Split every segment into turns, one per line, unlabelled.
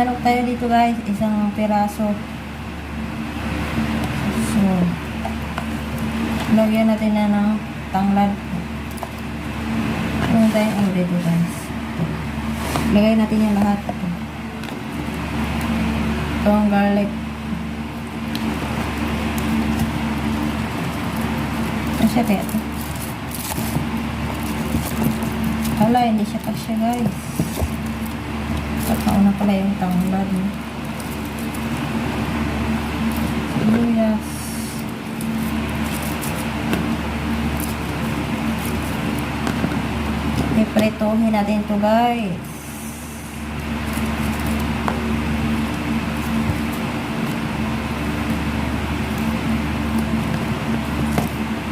manok tayo dito guys, isang piraso. So, lagyan natin na ng tanglad. Meron tayong ano dito guys. Lagay natin yung lahat. Ito ang garlic. Ano siya kaya ito? Hala, hindi siya kasya guys. Pagkauna pala yung tanglad. Sibuyas. Ipritohin natin ito guys.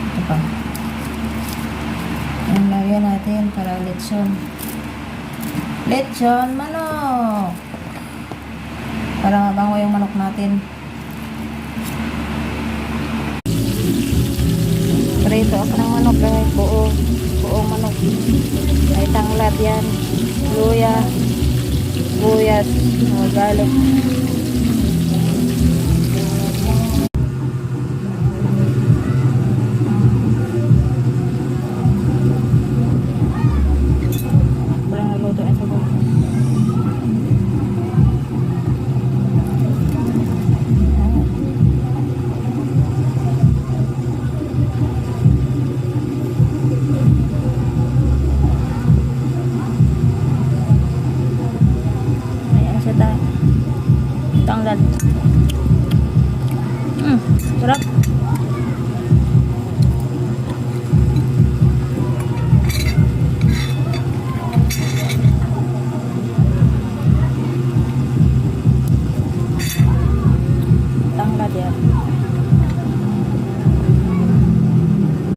Ito pa. Ang lagyan natin para lechon. Lechon manok. Para mabango yung manok natin. Prito ako ng manok guys. Buong manok. May tanglad yan. Luya. Buyas. Garlic.